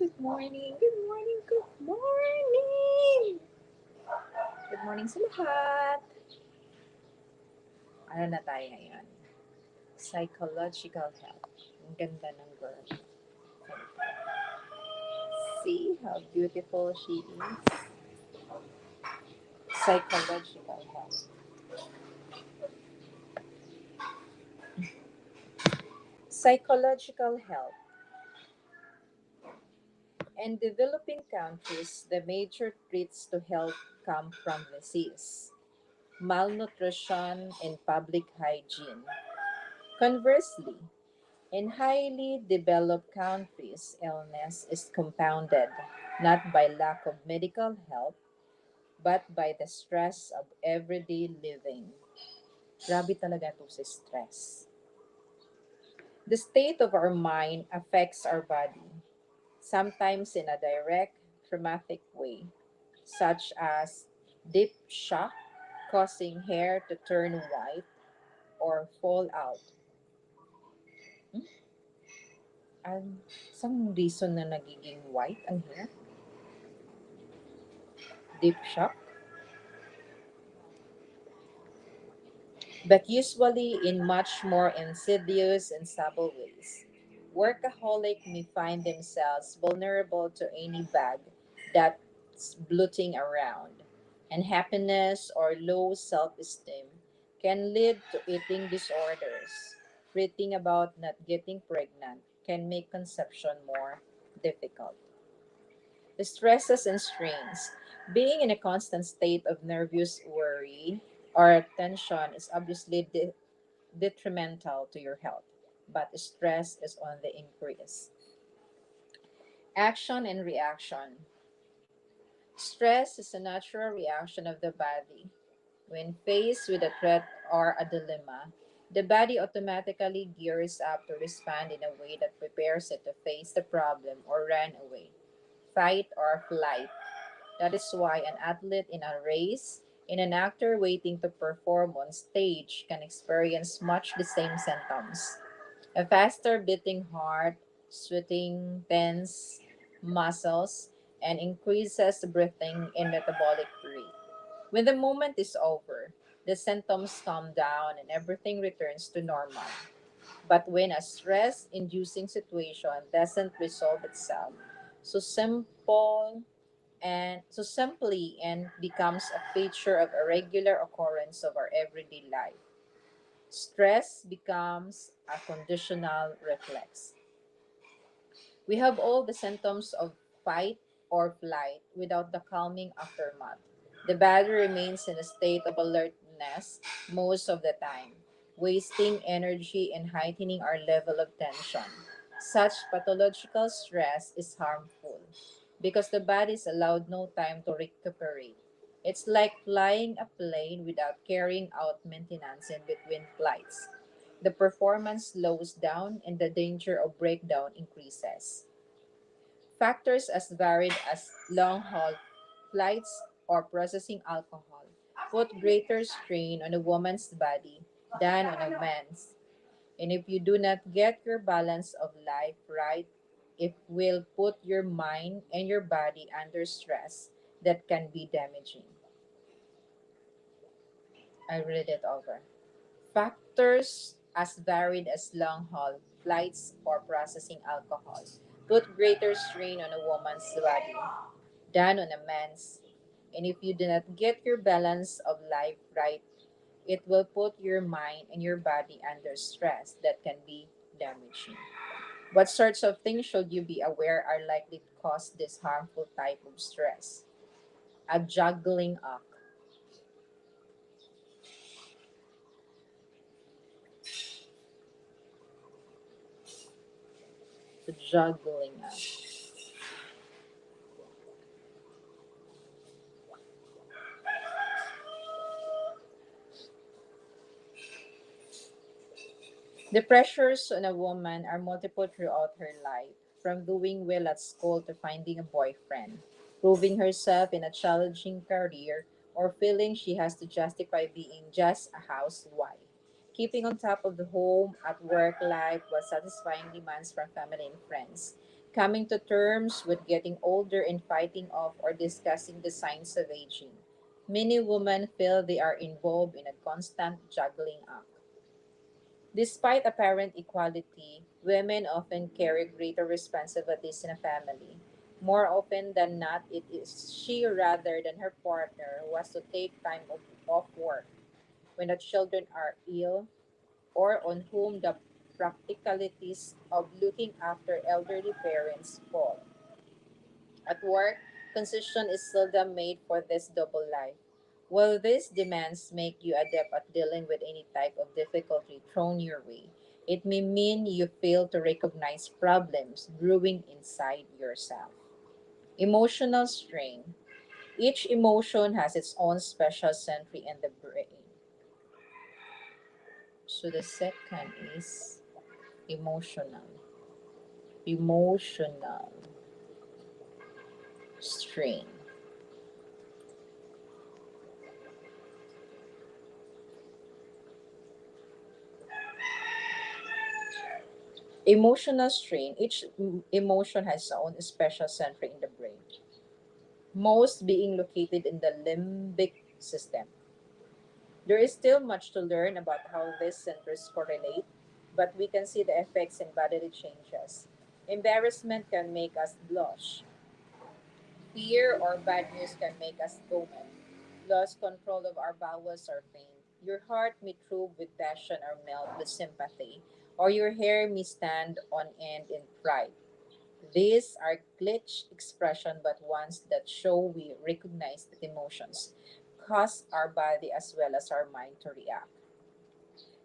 Good morning, good morning, good morning! Good morning sa lahat! Ano na tayo ngayon? Psychological health. Ang ganda ng girl. See how beautiful she is? Psychological health. Psychological health. In developing countries, the major threats to health come from disease, malnutrition, and public hygiene. Conversely, in highly developed countries, illness is compounded not by lack of medical help, but by the stress of everyday living. Grabe talaga to sa stress. The state of our mind affects our body, sometimes in a direct, traumatic way, such as deep shock causing hair to turn white or fall out. Hmm? Some reason na nagiging white ang hair? Deep shock? But usually in much more insidious and subtle ways. Workaholic may find themselves vulnerable to any bug that's blooting around, and happiness or low self esteem can lead to eating disorders. Fretting about not getting pregnant can make conception more difficult. The stresses and strains. Being in a constant state of nervous worry or tension is obviously detrimental to your health, but stress is on the increase. Action and reaction. Stress is a natural reaction of the body. When faced with a threat or a dilemma, the body automatically gears up to respond in a way that prepares it to face the problem or run away, fight or flight. That is why an athlete in a race and an actor waiting to perform on stage can experience much the same symptoms. A faster beating heart, sweating, tense muscles, and increases breathing and metabolic rate. When the moment is over, the symptoms calm down and everything returns to normal. But when a stress inducing situation doesn't resolve itself, so simple simply becomes a feature of a regular occurrence of our everyday life. Stress becomes a conditional reflex. We have all the symptoms of fight or flight without the calming aftermath. The body remains in a state of alertness most of the time, wasting energy and heightening our level of tension. Such pathological stress is harmful because the body is allowed no time to recuperate. It's like flying a plane without carrying out maintenance in between flights. The performance slows down and the danger of breakdown increases. Factors as varied as long haul flights or processing alcohol put greater strain on a woman's body than on a man's. And if you do not get your balance of life right, it will put your mind and your body under stress that can be damaging. I read it over. Factors as varied as long haul flights or processing alcohol put greater strain on a woman's body than on a man's. And if you do not get your balance of life right, it will put your mind and your body under stress that can be damaging. What sorts of things should you be aware are likely to cause this harmful type of stress? A juggling act. A juggling act. The pressures on a woman are multiple throughout her life, from doing well at school to finding a boyfriend, proving herself in a challenging career, or feeling she has to justify being just a housewife. Keeping on top of the home at work life while satisfying demands from family and friends. Coming to terms with getting older and fighting off or discussing the signs of aging. Many women feel they are involved in a constant juggling act. Despite apparent equality, women often carry greater responsibilities in a family. More often than not, it is she rather than her partner who has to take time off work when the children are ill or on whom the practicalities of looking after elderly parents fall. At work, concession is seldom made for this double life. While these demands make you adept at dealing with any type of difficulty thrown your way, it may mean you fail to recognize problems brewing inside yourself. Emotional strain. Each emotion has its own special century in the brain. So the second is emotional. Emotional strain. Emotional strain. Each emotion has its own special center in the brain, most being located in the limbic system. There is still much to learn about how these centers correlate, but we can see the effects in bodily changes. Embarrassment can make us blush. Fear or bad news can make us vomit. Lost control of our bowels or faint. Your heart may throb with passion or melt with sympathy, or your hair may stand on end in pride. These are glitch expression but ones that show we recognize that emotions cause our body as well as our mind to react.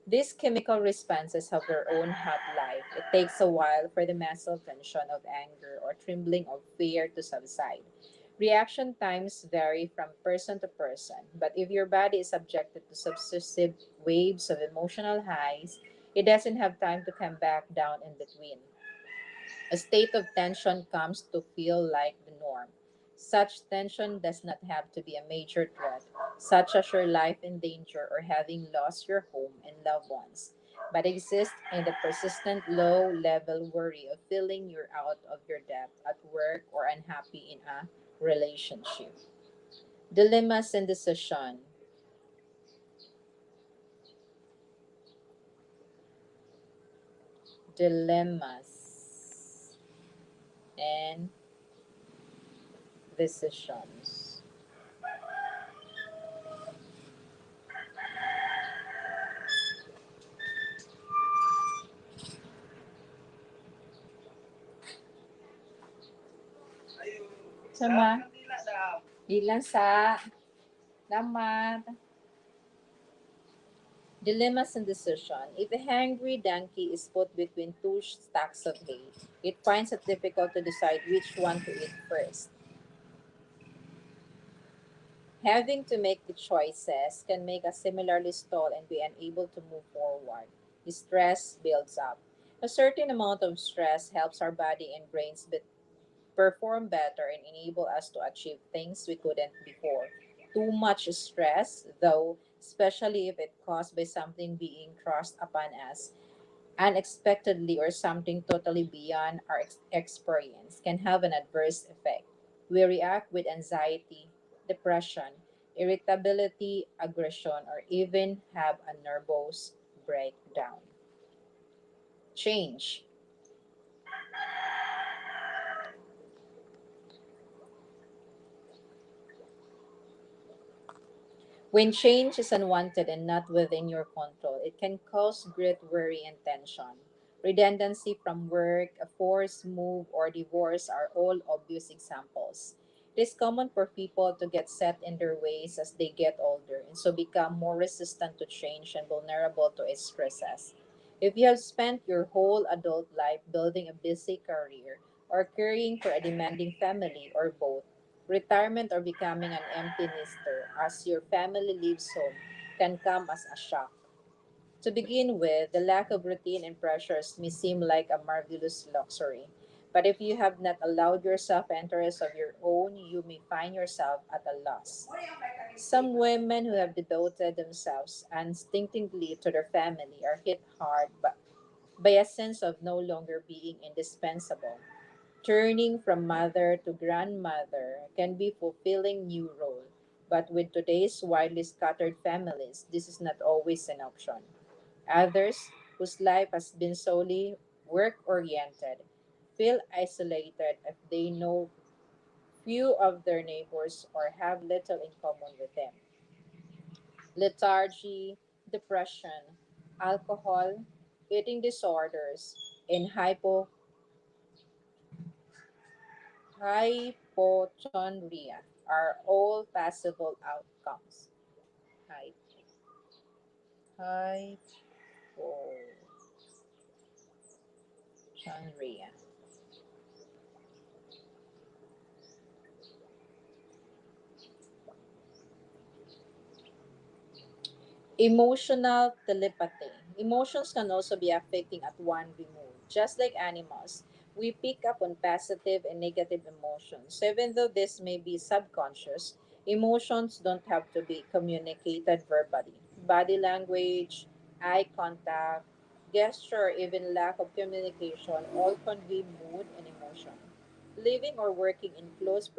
These chemical responses have their own hot life. It takes a while for the muscle tension of anger or trembling of fear to subside. Reaction times vary from person to person, but if your body is subjected to successive waves of emotional highs, it doesn't have time to come back down in between. A state of tension comes to feel like the norm. Such tension does not have to be a major threat, such as your life in danger or having lost your home and loved ones, but exists in the persistent low level worry of feeling you're out of your depth at work or unhappy in a relationship. Dilemmas and decision. Dilemmas and decisions. Sama. Ilan sa Lamat. Dilemmas and decision. If a hungry donkey is put between two stacks of hay, it finds it difficult to decide which one to eat first. Having to make the choices can make us similarly stall and be unable to move forward. The stress builds up. A certain amount of stress helps our body and brains perform better and enable us to achieve things we couldn't before. Too much stress, though, especially if it caused by something being thrust upon us unexpectedly or something totally beyond our experience, can have an adverse effect. We react with anxiety, depression, irritability, aggression, or even have a nervous breakdown. Change. When change is unwanted and not within your control, it can cause great worry and tension. Redundancy from work, a forced move, or divorce are all obvious examples. It is common for people to get set in their ways as they get older and so become more resistant to change and vulnerable to its stresses. If you have spent your whole adult life building a busy career or caring for a demanding family or both, retirement or becoming an empty nester as your family leaves home can come as a shock. To begin with, the lack of routine and pressures may seem like a marvelous luxury. But if you have not allowed yourself interests of your own, you may find yourself at a loss. Some women who have devoted themselves instinctively to their family are hit hard by a sense of no longer being indispensable. Turning from mother to grandmother can be fulfilling new role, but with today's widely scattered families, this is not always an option. Others, whose life has been solely work oriented, feel isolated if they know few of their neighbors or have little in common with them. Lethargy, depression, alcohol, eating disorders, and hypochondria are all possible outcomes. Hy- Hypochondria. Emotional telepathy. Emotions can also be affecting at one remove. Just like animals, we pick up on positive and negative emotions. Even though this may be subconscious, emotions don't have to be communicated verbally. Body language, eye contact, gesture, even lack of communication all convey mood and emotion. Living or working in close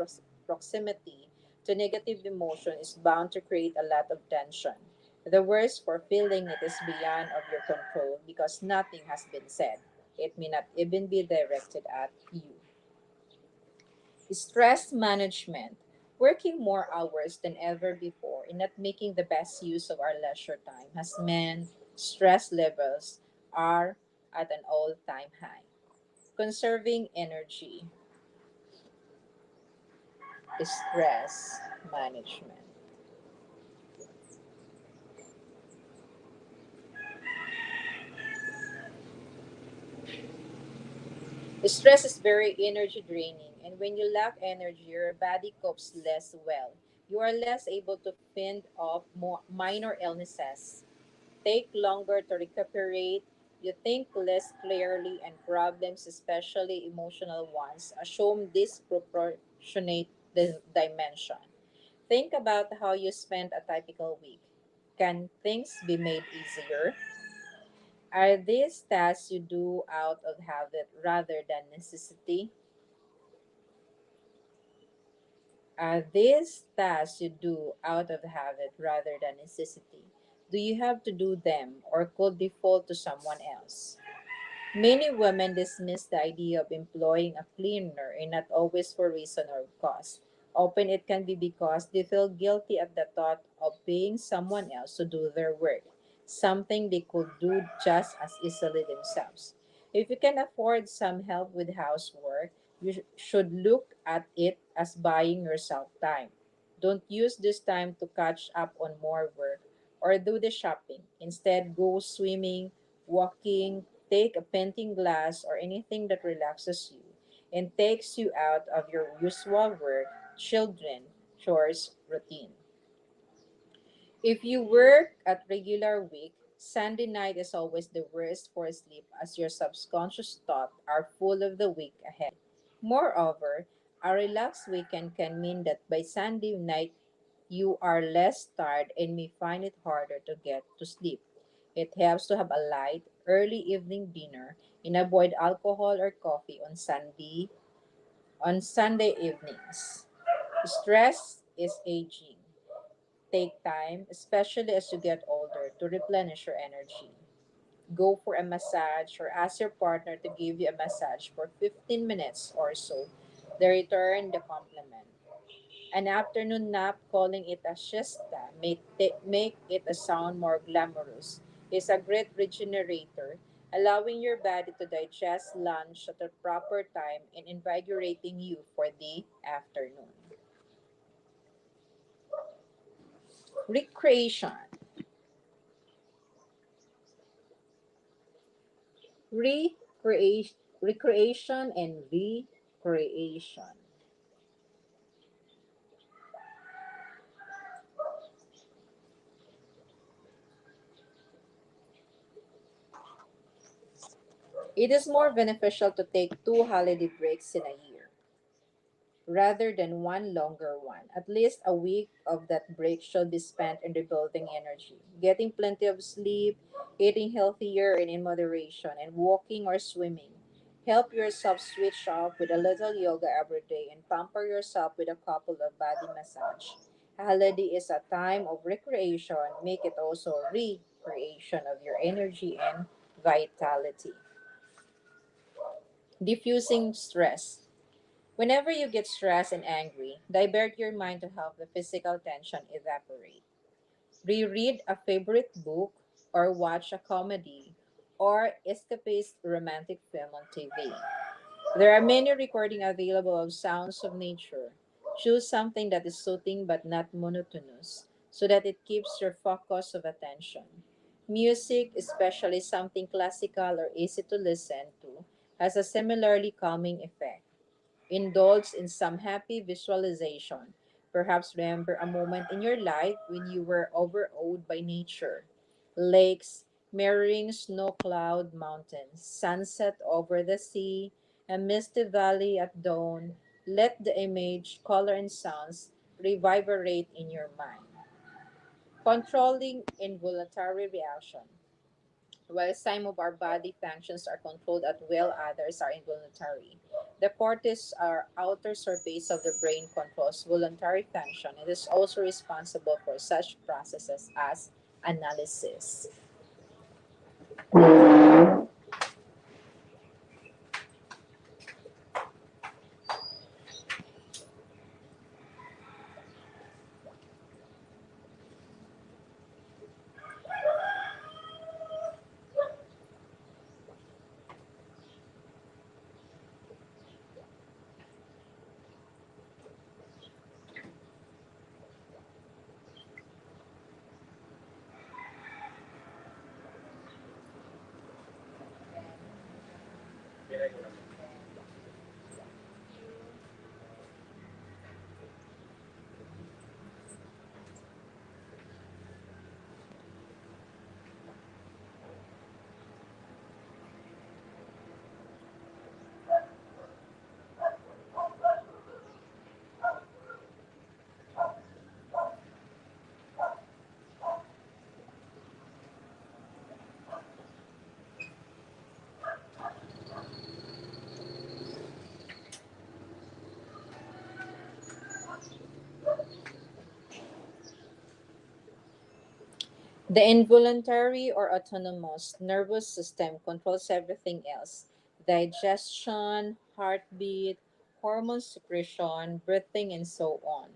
proximity to negative emotion is bound to create a lot of tension. The worst for feeling it is beyond of your control because nothing has been said. It may not even be directed at you. Stress management. Working more hours than ever before and not making the best use of our leisure time has meant stress levels are at an all time high. Conserving energy. Stress management. Stress is very energy draining, and when you lack energy, your body copes less well. You are less able to fend off minor illnesses, take longer to recuperate, you think less clearly, and problems, especially emotional ones, assume disproportionate dimension. Think about how you spend a typical week. Can things be made easier? Are these tasks you do out of habit rather than necessity? Are these tasks you do out of habit rather than necessity? Do you have to do them or could default to someone else? Many women dismiss the idea of employing a cleaner and not always for reason or cause. Often it can be because they feel guilty at the thought of paying someone else to do their work, something they could do just as easily themselves. If you can afford some help with housework, you should look at it as buying yourself time. Don't use this time to catch up on more work or do the shopping. Instead, go swimming, walking, take a painting class, or anything that relaxes you and takes you out of your usual work, children, chores, routine. If you work at regular week, Sunday night is always the worst for sleep as your subconscious thoughts are full of the week ahead. Moreover, a relaxed weekend can mean that by Sunday night you are less tired and may find it harder to get to sleep. It helps to have a light, early evening dinner and avoid alcohol or coffee on Sunday evenings. Stress is aging. Take time, especially as you get older, to replenish your energy. Go for a massage or ask your partner to give you a massage for 15 minutes or so. They return the compliment. An afternoon nap, calling it a siesta, make it a sound more glamorous, is a great regenerator, allowing your body to digest lunch at the proper time and invigorating you for the afternoon. Recreation. Recreation and recreation. It is more beneficial to take two holiday breaks in a year rather than one longer one. At least a week of that break should be spent in rebuilding energy, getting plenty of sleep, eating healthier and in moderation, and walking or swimming. Help yourself switch off with a little yoga every day and pamper yourself with a couple of body massage. Holiday is a time of recreation. Make it also a recreation of your energy and vitality. Diffusing stress. Whenever you get stressed and angry, divert your mind to help the physical tension evaporate. Reread a favorite book or watch a comedy or escapist romantic film on TV. There are many recordings available of sounds of nature. Choose something that is soothing but not monotonous so that it keeps your focus of attention. Music, especially something classical or easy to listen to, has a similarly calming effect. Indulge in some happy visualization. Perhaps remember a moment in your life when you were overawed by nature. Lakes, mirroring snow cloud mountains, sunset over the sea, a misty valley at dawn. Let the image, color, and sounds reverberate in your mind. Controlling involuntary reaction. While some of our body functions are controlled at will, others are involuntary. The cortex, our outer surface of the brain, controls voluntary function. It is also responsible for such processes as analysis. The involuntary or autonomous nervous system controls everything else: digestion, heartbeat, hormone secretion, breathing, and so on.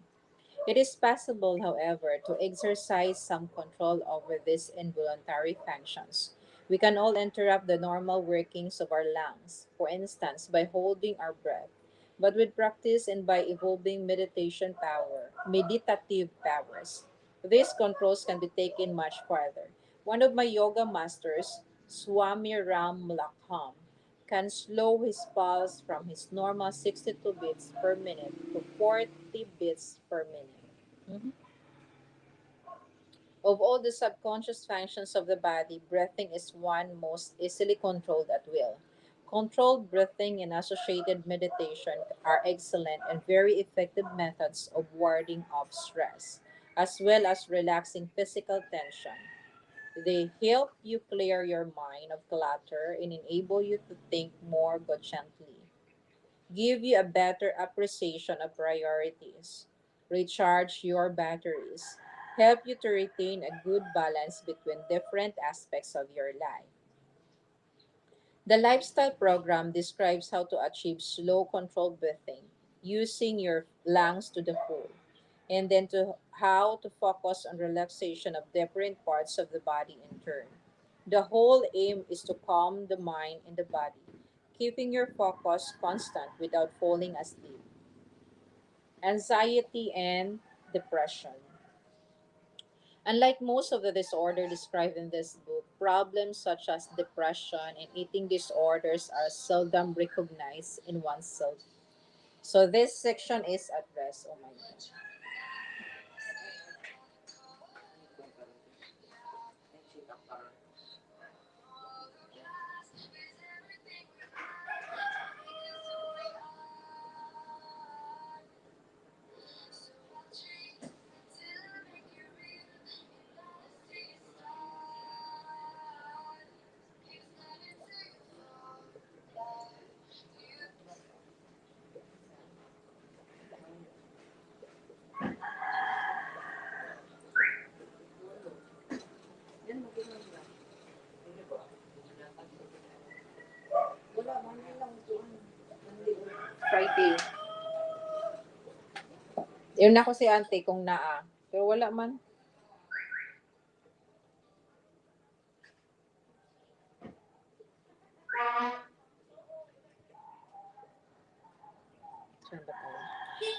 It is possible, however, to exercise some control over these involuntary functions. We can all interrupt the normal workings of our lungs, for instance, by holding our breath. But with practice and by evolving meditative powers, these controls can be taken much farther. One of my yoga masters, Swami Ram Lakham, can slow his pulse from his normal 62 beats per minute to 40 beats per minute. Mhm. Of all the subconscious functions of the body, breathing is one most easily controlled at will. Controlled breathing and associated meditation are excellent and very effective methods of warding off stress, as well as relaxing physical tension. They help you clear your mind of clutter and enable you to think more but gently, give you a better appreciation of priorities, recharge your batteries, help you to retain a good balance between different aspects of your life. The lifestyle program describes how to achieve slow, controlled breathing using your lungs to the full, and then to how to focus on relaxation of different parts of the body in turn. The whole aim is to calm the mind and the body, keeping your focus constant without falling asleep. Anxiety and depression. Unlike most of the disorder described in this book, problems such as depression and eating disorders are seldom recognized in oneself. So this section is addressed. Oh my God. Friday. Yun ako si ante kung naa. Pero wala man.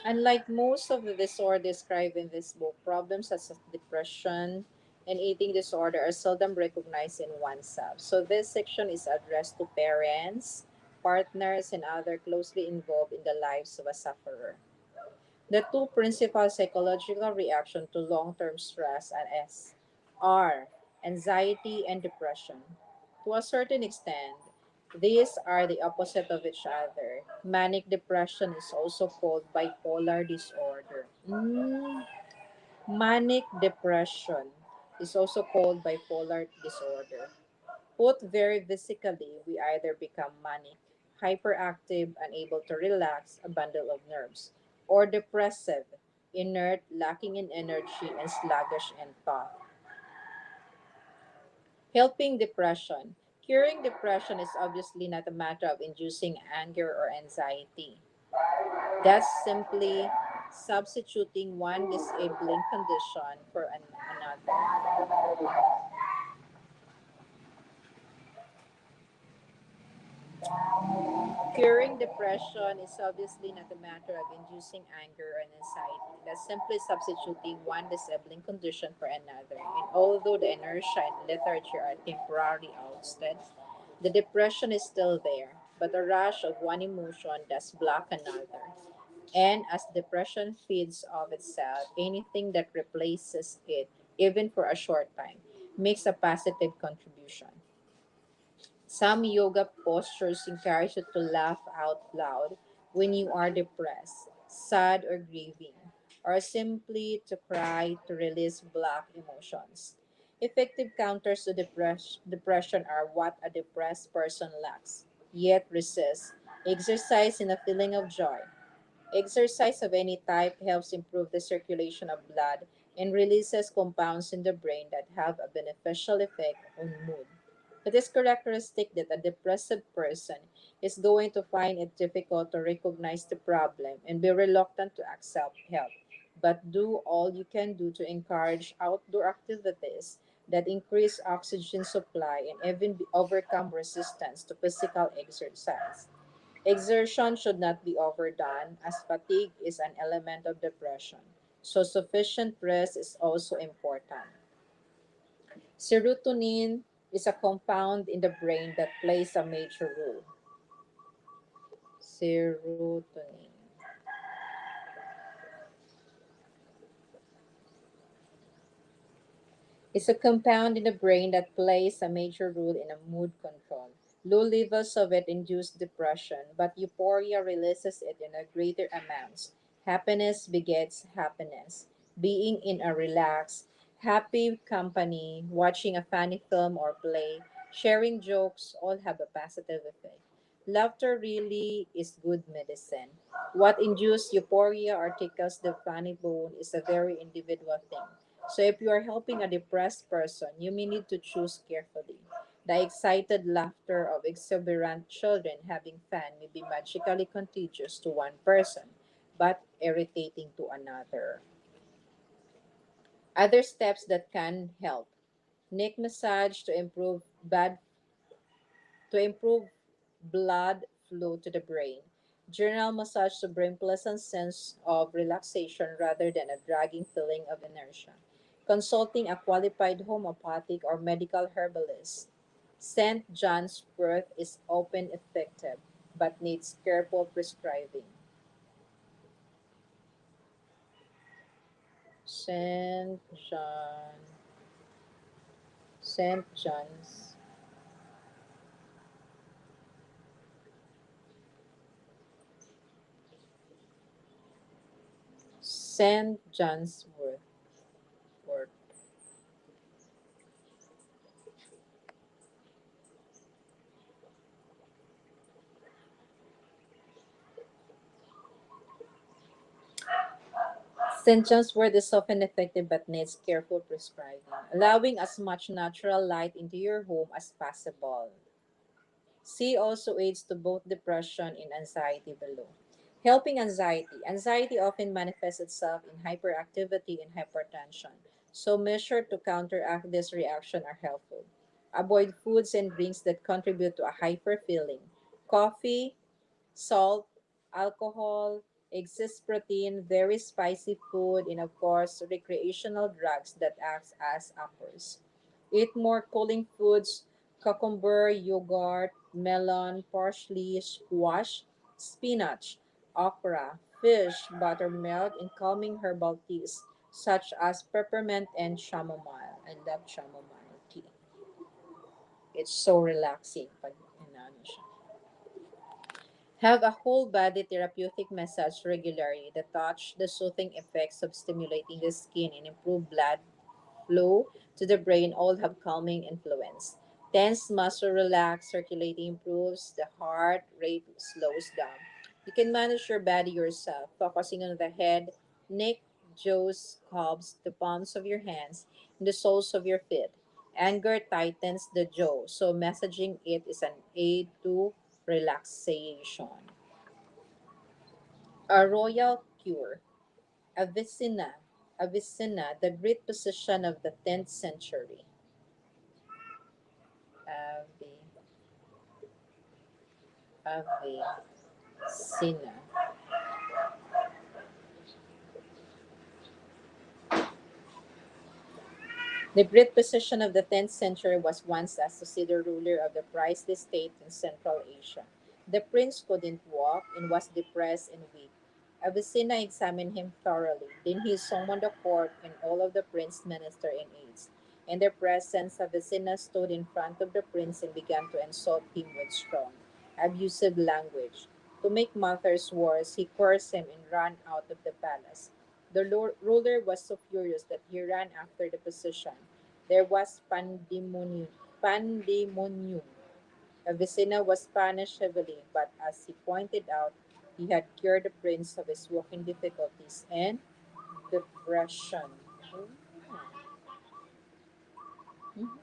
Unlike most of the disorders described in this book, problems such as depression and eating disorder are seldom recognized in oneself. So this section is addressed to parents, partners, and other closely involved in the lives of a sufferer. The two principal psychological reactions to long-term stress and S are anxiety and depression. To a certain extent, these are the opposite of each other. Manic depression is also called bipolar disorder. Manic depression is also called bipolar disorder. Put very physically, we either become manic, hyperactive, unable to relax, a bundle of nerves, or depressive, inert, lacking in energy, and sluggish in thought. Helping depression. Curing depression is obviously not a matter of inducing anger or anxiety. That's simply substituting one disabling condition for another. Curing depression is obviously not a matter of inducing anger and anxiety. That's simply substituting one disabling condition for another. And although the inertia and lethargy are temporarily ousted, the depression is still there, but a rush of one emotion does block another. And as depression feeds off itself, anything that replaces it, even for a short time, makes a positive contribution. Some yoga postures encourage you to laugh out loud when you are depressed, sad, or grieving, or simply to cry to release blocked emotions. Effective counters to depression are what a depressed person lacks, yet resists. Exercise and a feeling of joy. Exercise of any type helps improve the circulation of blood and releases compounds in the brain that have a beneficial effect on mood. It is characteristic that a depressive person is going to find it difficult to recognize the problem and be reluctant to accept help. But do all you can do to encourage outdoor activities that increase oxygen supply and even overcome resistance to physical exercise. Exertion should not be overdone, as fatigue is an element of depression. So, sufficient rest is also important. Serotonin is a compound in the brain that plays a major role. Serotonin is a compound in the brain that plays a major role in a mood control. Low levels of it induce depression, but euphoria releases it in a greater amounts. Happiness begets happiness. Being in a relaxed, happy company, watching a funny film or play, sharing jokes all have a positive effect. Laughter really is good medicine. What induces euphoria or tickles the funny bone is a very individual thing. So if you are helping a depressed person, you may need to choose carefully. The excited laughter of exuberant children having fun may be magically contagious to one person, but irritating to another. Other steps that can help. Neck massage to improve blood flow to the brain. Journal massage to bring pleasant sense of relaxation rather than a dragging feeling of inertia. Consulting a qualified homeopathic or medical herbalist. St. John's wort is often effective but needs careful prescribing. St. John, St. John's, St. John's wort. St. John's wort is often effective but needs careful prescribing, allowing as much natural light into your home as possible. C also aids to both depression and anxiety below. Helping anxiety. Anxiety often manifests itself in hyperactivity and hypertension, so measures to counteract this reaction are helpful. Avoid foods and drinks that contribute to a hyper feeling. Coffee, salt, alcohol, excess protein, very spicy food, and of course, recreational drugs that act as uppers. Eat more cooling foods, cucumber, yogurt, melon, parsley, squash, spinach, okra, fish, buttermilk, and calming herbal teas such as peppermint and chamomile. I love chamomile tea. It's so relaxing pag inaano siya. Have a whole body therapeutic massage regularly. The touch, the soothing effects of stimulating the skin and improve blood flow to the brain all have calming influence. Tense muscle relax, circulating improves, the heart rate slows down. You can manage your body yourself, focusing on the head, neck, jaws, calves, the palms of your hands, and the soles of your feet. Anger tightens the jaw, so messaging it is an aid to relaxation. A royal cure. Avicenna. Avicenna, the great physician of the 10th century. Avicenna. The great physician of the 10th century was once asked to see the ruler of the priceless state in Central Asia. The prince couldn't walk and was depressed and weak. Avicenna examined him thoroughly. Then he summoned the court and all of the prince's ministers and aides. In their presence, Avicenna stood in front of the prince and began to insult him with strong, abusive language. To make matters worse, he cursed him and ran out of the palace. The ruler was so furious that he ran after the physician. There was pandemonium. Pandemonium. Avicenna was punished heavily, but as he pointed out, he had cured the prince of his walking difficulties and depression. Oh. Mhm.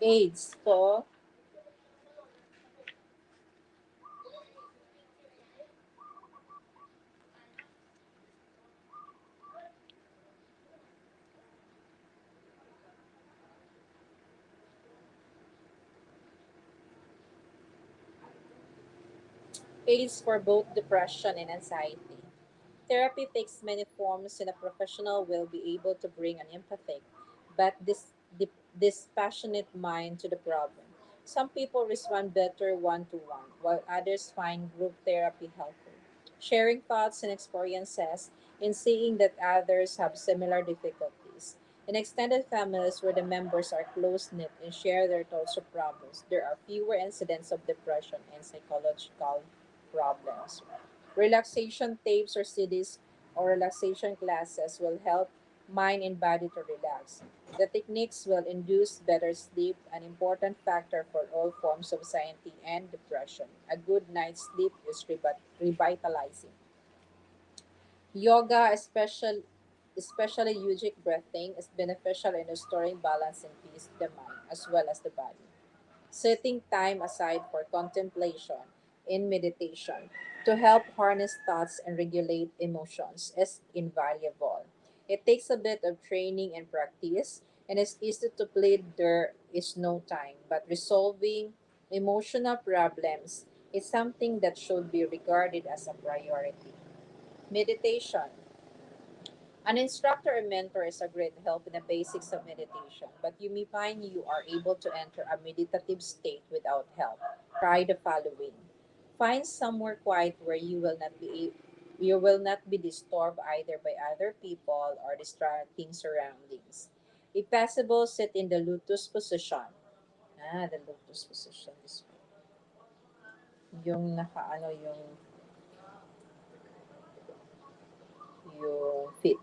AIDS po. AIDS for both depression and anxiety. Therapy takes many forms, and a professional will be able to bring an empathic but dispassionate mind to the problem. Some people respond better one to one, while others find group therapy helpful. Sharing thoughts and experiences and seeing that others have similar difficulties. In extended families where the members are close knit and share their thoughts or problems, there are fewer incidents of depression and psychological problems. Relaxation tapes or CDs or relaxation classes will help mind and body to relax. The techniques will induce better sleep, an important factor for all forms of anxiety and depression. A good night's sleep is revitalizing. Yoga, especially yogic breathing, is beneficial in restoring balance and peace to the mind as well as the body. Setting time aside for contemplation in meditation to help harness thoughts and regulate emotions is invaluable. It takes a bit of training and practice, and it's easy to plead there is no time, but resolving emotional problems is something that should be regarded as a priority. Meditation. An instructor or mentor is a great help in the basics of meditation, but you may find you are able to enter a meditative state without help. Try the following. Find somewhere quiet where you will not be disturbed either by other people or distracting surroundings. If possible, sit in the lotus position. The lotus position is yung nakaano yung feet.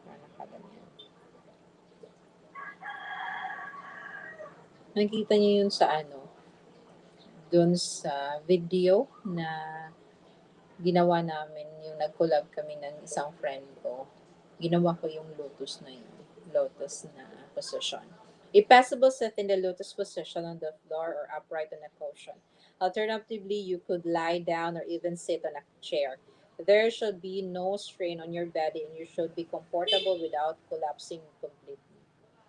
Nakaganyan. Nakita niyo yun sa ano, dun sa video na Ginawa namin yung nag-collab kami ng isang friend ko. Ginawa ko yung lotus na yun. Lotus na position. If possible, sit in the lotus position on the floor or upright on a cushion. Alternatively, you could lie down or even sit on a chair. There should be no strain on your body and you should be comfortable without collapsing completely.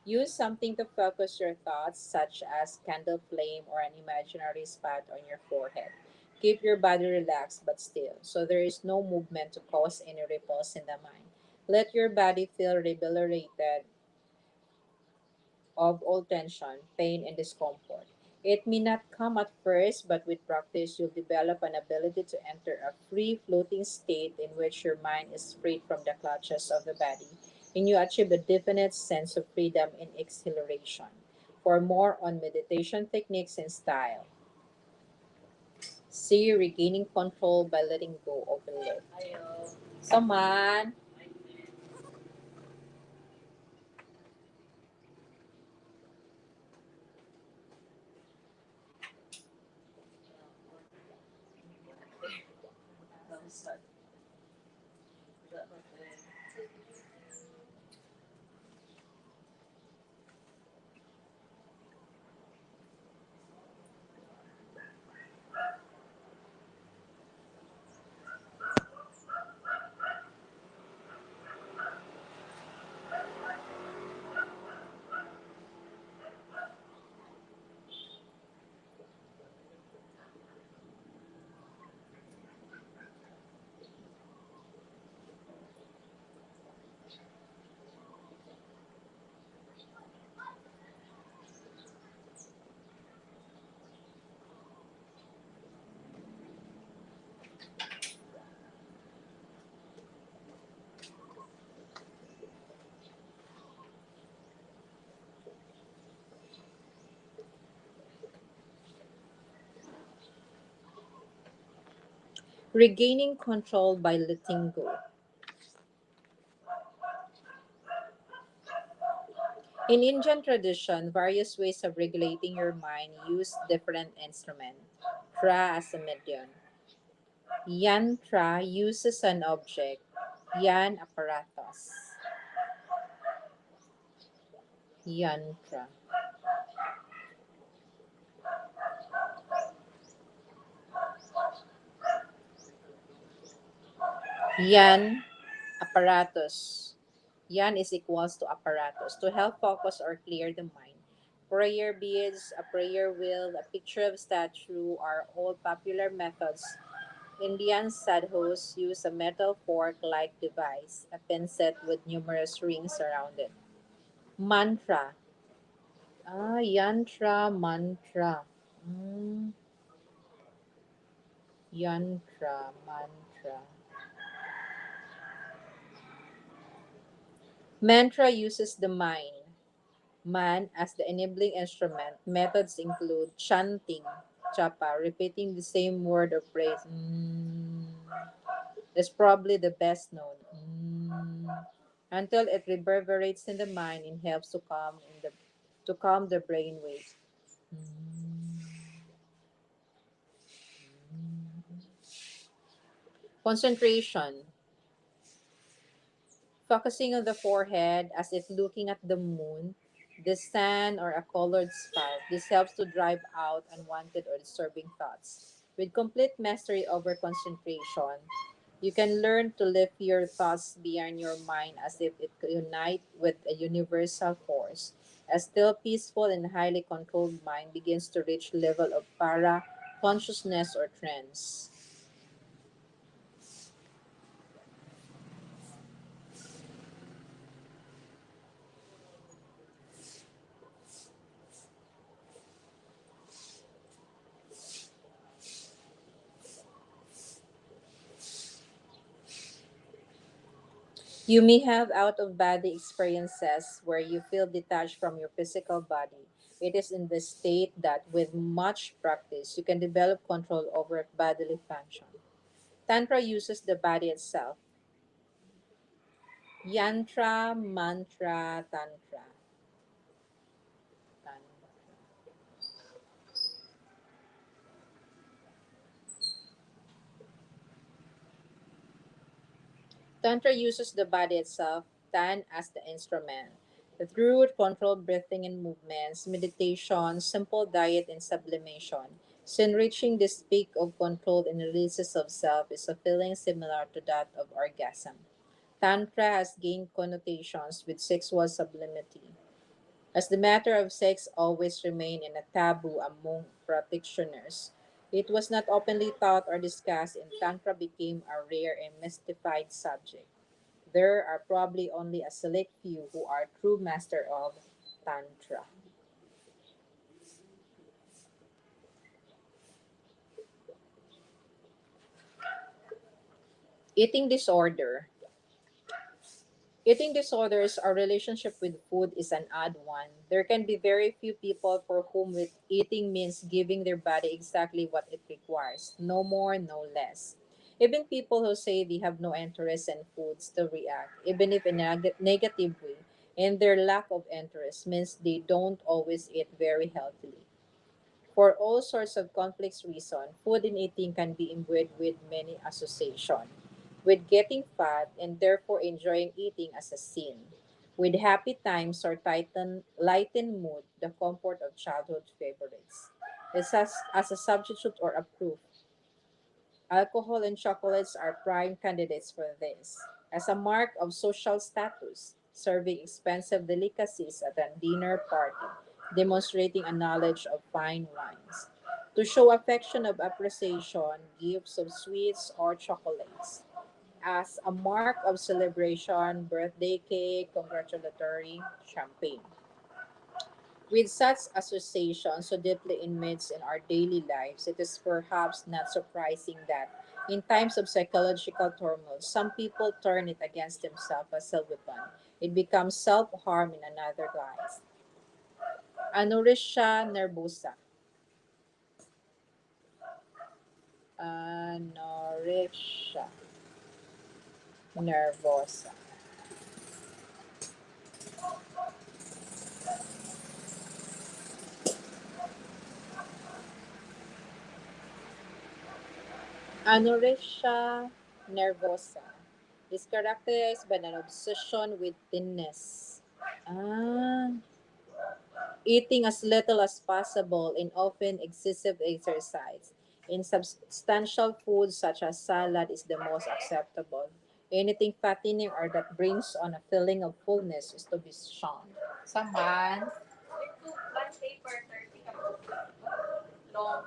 Use something to focus your thoughts, such as candle flame or an imaginary spot on your forehead. Keep your body relaxed but still, so there is no movement to cause any ripples in the mind. Let your body feel liberated of all tension, pain, and discomfort. It may not come at first, but with practice, you'll develop an ability to enter a free floating state in which your mind is freed from the clutches of the body, and you achieve a definite sense of freedom and exhilaration. For more on meditation techniques and style, see regaining control by letting go of the lift. Someone, regaining control by letting go. In Indian tradition, various ways of regulating your mind use different instruments. Tra as a medium. Yantra uses an object. Yan apparatus. Yantra. Yan apparatus. Yan is equals to apparatus. To help focus or clear the mind. Prayer beads, a prayer wheel, a picture of statue are all popular methods. Indian sadhus use a metal fork-like device, a pin set with numerous rings around it. Mantra. Yantra, mantra. Mm, yantra, mantra. Mantra uses the mind, man, as the enabling instrument. Methods include chanting, chapa, repeating the same word or phrase. Is probably the best known. Until it reverberates in the mind and helps to calm the brain waves. Concentration. Focusing on the forehead as if looking at the moon, the sun, or a colored spark. This helps to drive out unwanted or disturbing thoughts. With complete mastery over concentration, you can learn to lift your thoughts beyond your mind as if it unite with a universal force. A still, peaceful, and highly controlled mind begins to reach level of para consciousness or trance. You may have out of body experiences where you feel detached from your physical body. It is in the state that, with much practice, you can develop control over bodily function. Tantra uses the body itself. Yantra, mantra, tantra. Tantra. Tantra uses the body itself, Tan as the instrument. Through controlled breathing and movements, meditation, simple diet, and sublimation, so enriching this peak of control and releases of self is a feeling similar to that of orgasm. Tantra has gained connotations with sexual sublimity, as the matter of sex always remained in a taboo among practitioners. It was not openly taught or discussed, and Tantra became a rare and mystified subject. There are probably only a select few who are true master of Tantra. Eating disorder. Eating disorders or relationship with food is an odd one. There can be very few people for whom with eating means giving their body exactly what it requires, no more, no less. Even people who say they have no interest in food still react, even if in a negative way, and their lack of interest means they don't always eat very healthily. For all sorts of conflicts reason, food and eating can be imbued with many association. With getting fat and therefore enjoying eating as a sin. With happy times or lighten mood, the comfort of childhood favorites. As a substitute or a proof, alcohol and chocolates are prime candidates for this. As a mark of social status, serving expensive delicacies at a dinner party, demonstrating a knowledge of fine wines. To show affection of appreciation, gifts of sweets or chocolates. As a mark of celebration, birthday cake, congratulatory champagne. With such associations so deeply immersed in our daily lives, it is perhaps not surprising that, in times of psychological turmoil, some people turn it against themselves as a weapon. It becomes self harm in another guise. Anorexia nervosa. Anorexia nervosa. Anorexia nervosa is characterized by an obsession with thinness. Ah, eating as little as possible and often excessive exercise. In substantial foods such as salad is the most acceptable. Anything fattening or that brings on a feeling of fullness is to be shunned. Saman, long.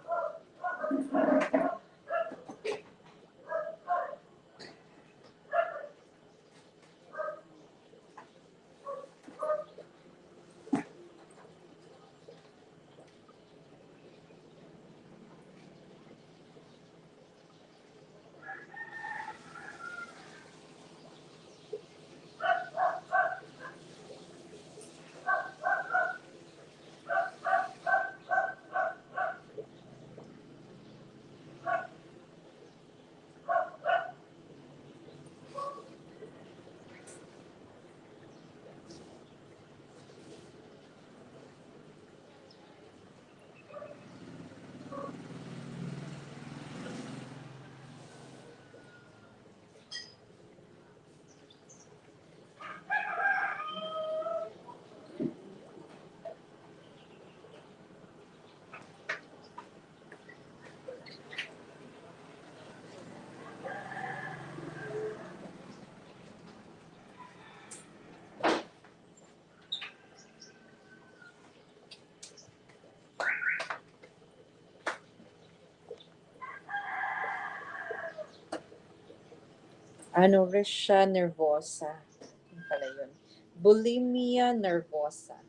Anorexia nervosa. Ano pala yun? Bulimia nervosa.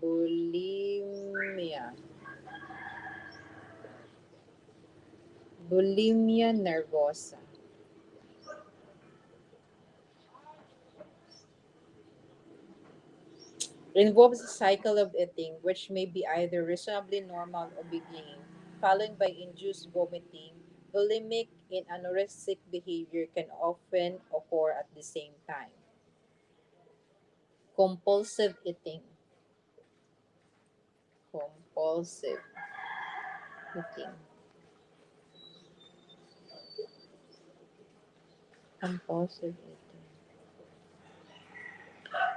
Bulimia. Bulimia nervosa. Involves a cycle of eating which may be either reasonably normal or beginning, followed by induced vomiting. Bulimic and anorexic behavior can often occur at the same time. Compulsive eating. Compulsive eating. Compulsive eating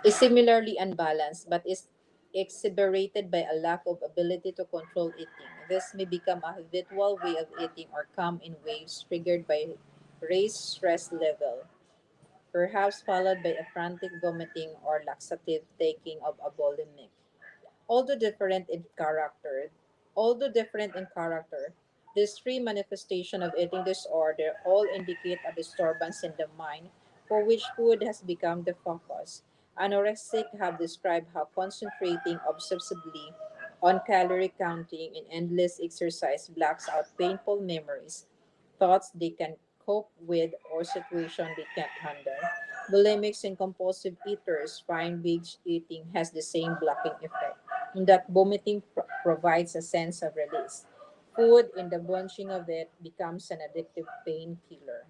is similarly unbalanced but is exacerbated by a lack of ability to control eating. This may become a habitual way of eating or come in waves triggered by raised stress level, perhaps followed by a frantic vomiting or laxative taking of a bulimic. Although different in character, although different in character, these three manifestations of eating disorder all indicate a disturbance in the mind for which food has become the focus. Anorexic have described how concentrating obsessively on calorie counting and endless exercise blocks out painful memories, thoughts they can cope with, or situation they can't handle. Bulimics and compulsive eaters find binge eating has the same blocking effect, in that vomiting provides a sense of release. Food, in the bunching of it, becomes an addictive painkiller.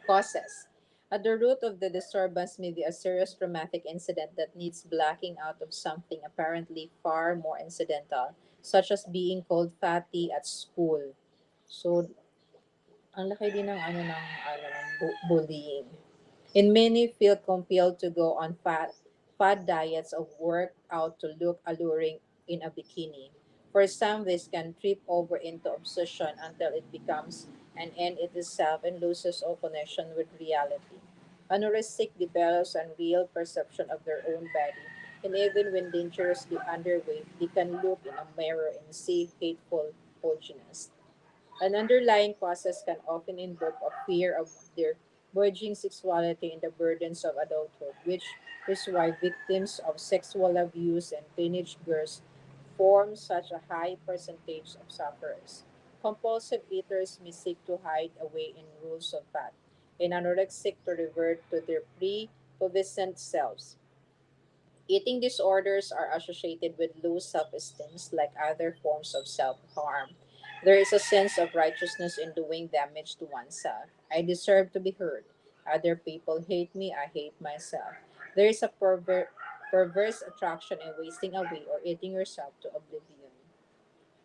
Causes. At the root of the disturbance may be a serious traumatic incident that needs blacking out of something apparently far more incidental, such as being called fatty at school. So, ang laki din ng bullying. And many feel compelled to go on fad diets of work out to look alluring in a bikini. For some, this can trip over into obsession until it becomes an end in itself and loses all connection with reality. Anorexic develops a real perception of their own body, and even when dangerously underweight, they can look in a mirror and see hateful pudginess. An underlying causes can often invoke a fear of their merging sexuality in the burdens of adulthood, which is why victims of sexual abuse and teenage girls form such a high percentage of sufferers. Compulsive eaters may seek to hide away in rules of fat, and anorexic to revert to their pre-pubescent selves. Eating disorders are associated with low self esteem, like other forms of self harm. There is a sense of righteousness in doing damage to oneself. I deserve to be hurt. Other people hate me, I hate myself. There is a perverse attraction in wasting away or eating yourself to oblivion.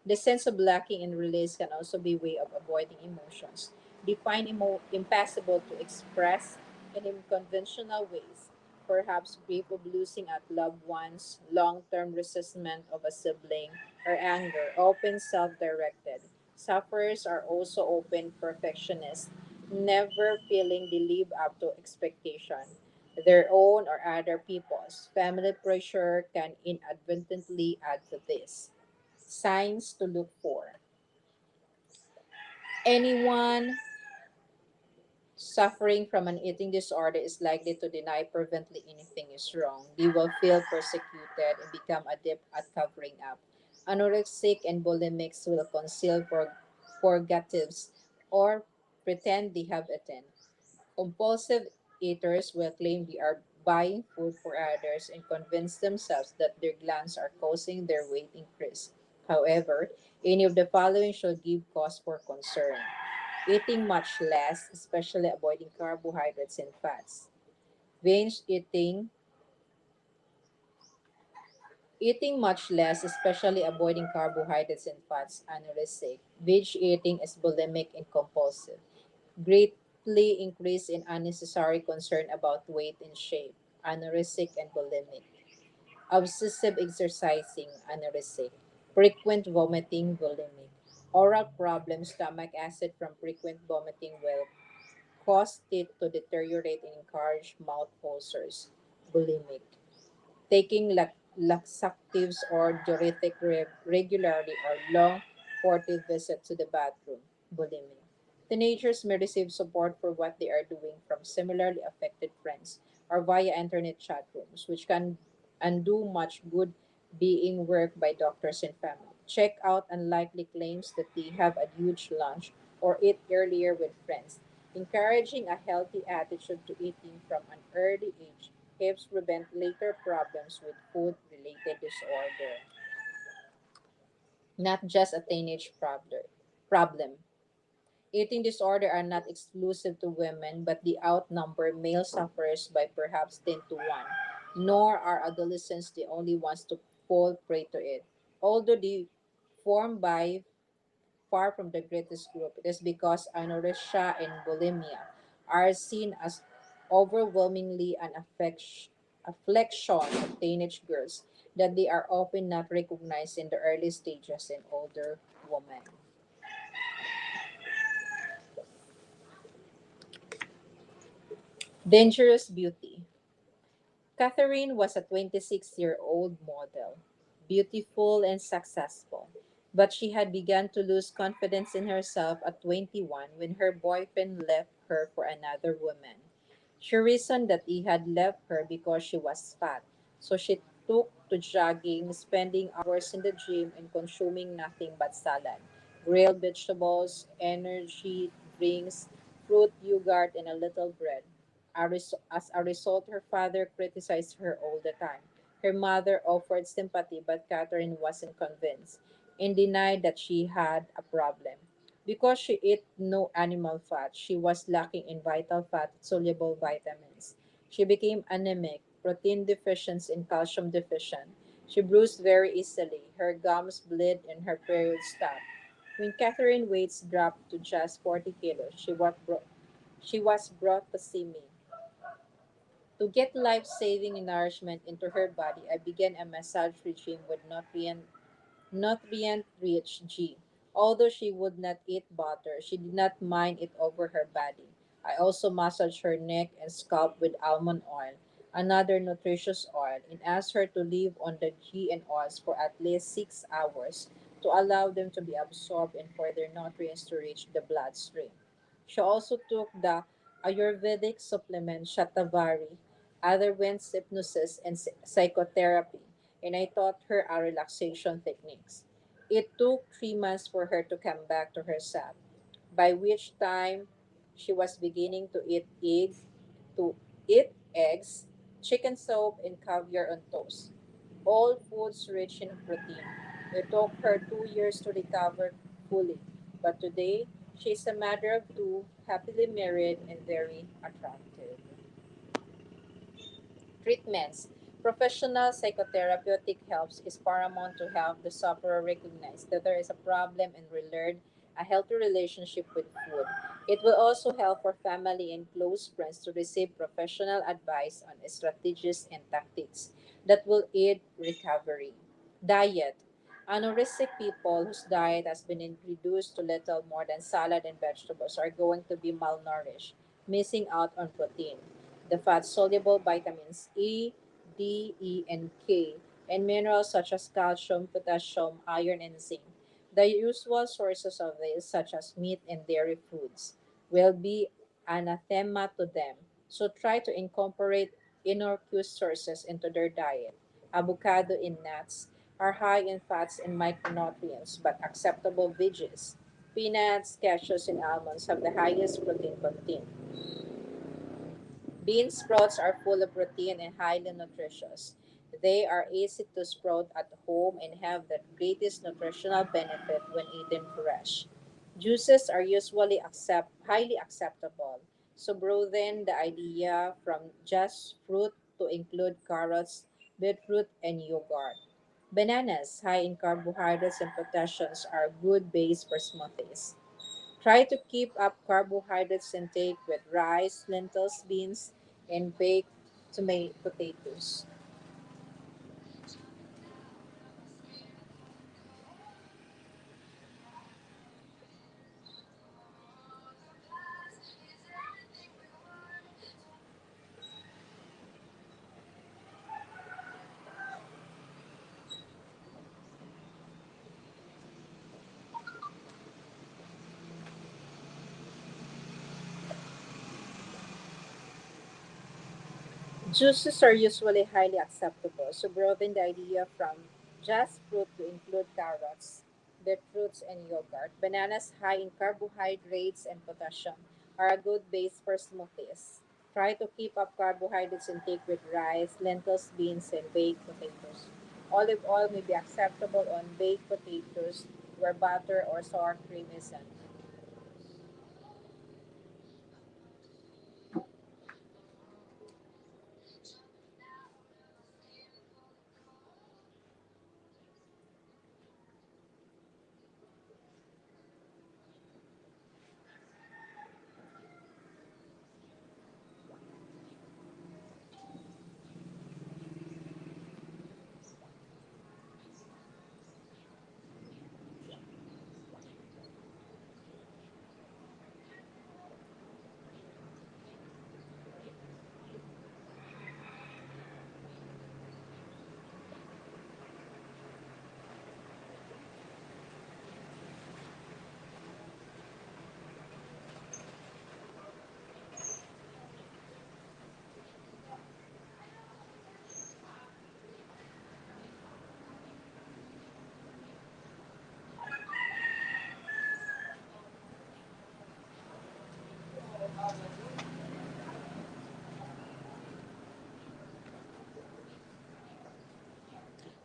The sense of lacking in release can also be a way of avoiding emotions, defined impassable to express in unconventional ways, perhaps grief of losing a loved ones, long-term resentment of a sibling, or anger, often self-directed. Sufferers are also open perfectionists, never feeling they live up to expectation, their own or other people's. Family pressure can inadvertently add to this. Signs to look for. Anyone suffering from an eating disorder is likely to deny fervently anything is wrong. They will feel persecuted and become adept at covering up. Anorexic and bulimics will conceal purgatives or pretend they have eaten. Compulsive eaters will claim they are buying food for others and convince themselves that their glands are causing their weight increase. However, any of the following should give cause for concern. Eating much less, especially avoiding carbohydrates and fats. Binge eating much less, especially avoiding carbohydrates and fats, anorexic. Binge eating is bulimic and compulsive. Greatly increase in unnecessary concern about weight and shape, anorexic and bulimic. Obsessive exercising, anorexic. Frequent vomiting, bulimic. Oral problems, stomach acid from frequent vomiting will cause teeth to deteriorate and encourage mouth ulcers, bulimic. Taking laxatives or diuretic regularly or long furtive visit to the bathroom, bulimic. Teenagers may receive support for what they are doing from similarly affected friends or via internet chat rooms, which can undo much good being worked by doctors and family. Check out unlikely claims that they have a huge lunch or eat earlier with friends. Encouraging a healthy attitude to eating from an early age helps prevent later problems with food related disorder, not just a teenage problem. Eating disorder are not exclusive to women, but they outnumber male sufferers by perhaps 10 to 1. Nor are adolescents the only ones to fall prey to it. Although they form by far from the greatest group, it is because anorexia and bulimia are seen as overwhelmingly an affliction of teenage girls that they are often not recognized in the early stages in older women. Dangerous beauty. Catherine was a 26-year-old model, beautiful and successful, but she had begun to lose confidence in herself at 21 when her boyfriend left her for another woman. She reasoned that he had left her because she was fat, so she took to jogging, spending hours in the gym, and consuming nothing but salad, grilled vegetables, energy drinks, fruit, yogurt, and a little bread. As a result, her father criticized her all the time. Her mother offered sympathy, but Catherine wasn't convinced and denied that she had a problem. Because she ate no animal fat, she was lacking in vital fat soluble vitamins. She became anemic, protein deficient, and calcium deficient. She bruised very easily. Her gums bled and her period stopped. When Catherine's weight dropped to just 40 kilos, she was brought to see me. To get life-saving nourishment into her body, I began a massage regime with nutrient-rich G. Although she would not eat butter, she did not mind it over her body. I also massaged her neck and scalp with almond oil, another nutritious oil, and asked her to live on the G and oils for at least 6 hours to allow them to be absorbed and for their nutrients to reach the bloodstream. She also took the Ayurvedic supplement Shatavari, underwent hypnosis and psychotherapy, and I taught her our relaxation techniques. It took 3 months for her to come back to herself, by which time she was beginning to eat eggs, chicken soup, and caviar on toast. All foods rich in protein. It took her 2 years to recover fully, but today she is a mother of two, happily married, and very attractive. Treatments. Professional psychotherapeutic help is paramount to help the sufferer recognize that there is a problem and relearn a healthy relationship with food. It will also help for family and close friends to receive professional advice on strategies and tactics that will aid recovery. Diet. Anorexic people whose diet has been reduced to little more than salad and vegetables are going to be malnourished, missing out on protein, the fat soluble vitamins E, D, E, and K, and minerals such as calcium, potassium, iron, and zinc. The usual sources of these, such as meat and dairy foods, will be anathema to them. So try to incorporate innocuous sources into their diet. Avocado and nuts are high in fats and micronutrients, but acceptable veggies. Peanuts, cashews, and almonds have the highest protein content. Bean sprouts are full of protein and highly nutritious. They are easy to sprout at home and have the greatest nutritional benefit when eaten fresh. Juices are usually highly acceptable. So broaden the idea from just fruit to include carrots, beetroot, and yogurt. Bananas, high in carbohydrates and potassiums, are a good base for smoothies. Try to keep up carbohydrates intake with rice, lentils, beans, and baked potatoes. Juices are usually highly acceptable, so broaden the idea from just fruit to include carrots, beetroots, and yogurt. Bananas, high in carbohydrates and potassium, are a good base for smoothies. Try to keep up carbohydrates intake with rice, lentils, beans, and baked potatoes. Olive oil may be acceptable on baked potatoes where butter or sour cream isn't.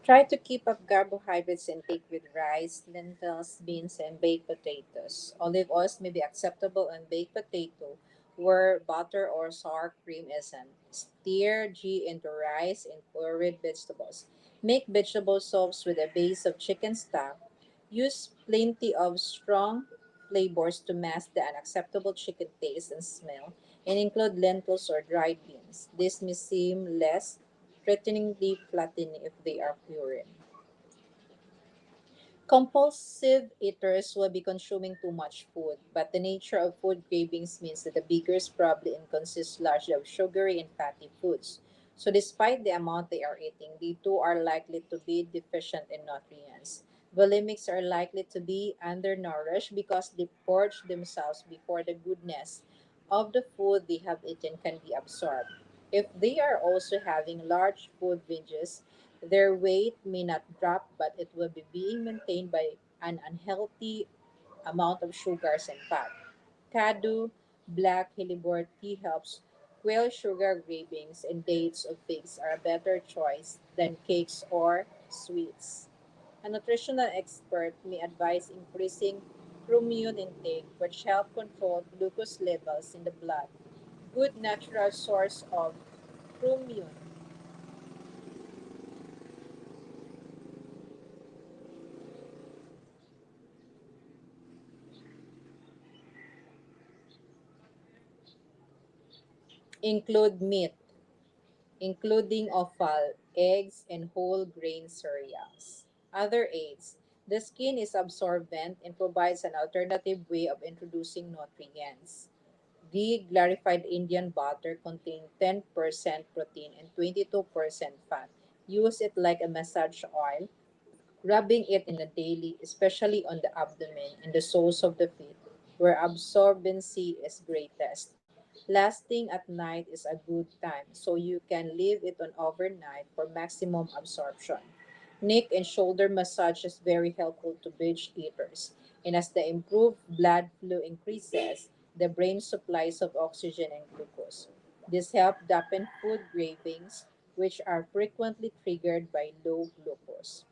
Try to keep up carbohydrates intake with rice, lentils, beans, and baked potatoes. Olive oils may be acceptable on baked potato, where butter or sour cream isn't. Stir ghee into rice and pureed vegetables. Make vegetable soups with a base of chicken stock. Use plenty of strong flavors to mask the unacceptable chicken taste and smell, and include lentils or dried beans. This may seem less threateningly flattening if they are pureed. Compulsive eaters will be consuming too much food, but the nature of food cravings means that the beggars probably consist largely of sugary and fatty foods. So, despite the amount they are eating, they too are likely to be deficient in nutrients. Bulimics are likely to be undernourished because they purge themselves before the goodness of the food they have eaten can be absorbed. If they are also having large food binges, their weight may not drop, but it will be being maintained by an unhealthy amount of sugars and fat. Kadu, black hellebore tea helps quail sugar cravings, and dates of figs are a better choice than cakes or sweets. A nutritional expert may advise increasing chromium intake, which help control glucose levels in the blood. Good natural source of chromium include meat, including offal, eggs, and whole grain cereals. Other aids. The skin is absorbent and provides an alternative way of introducing nutrients. Ghee, clarified Indian butter, contain 10% protein and 22% fat. Use it like a massage oil, rubbing it in a daily, especially on the abdomen and the soles of the feet, where absorbency is greatest. Lasting at night is a good time, so you can leave it on overnight for maximum absorption. Neck and shoulder massage is very helpful to binge eaters, and as the improved blood flow increases, the brain supplies of oxygen and glucose. This helps dampen food cravings, which are frequently triggered by low glucose.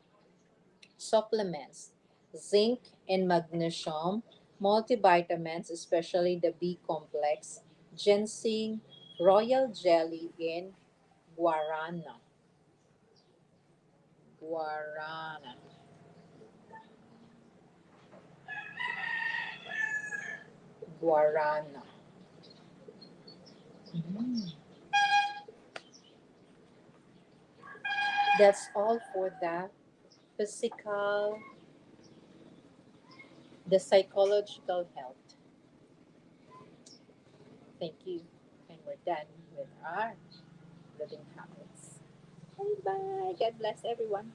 Supplements: zinc and magnesium, multivitamins, especially the B complex, ginseng, royal jelly, and guarana. Guarana. Guarana. Mm. That's all for the physical, the psychological health. Thank you. And we're done with our living habits. Bye bye. God bless everyone.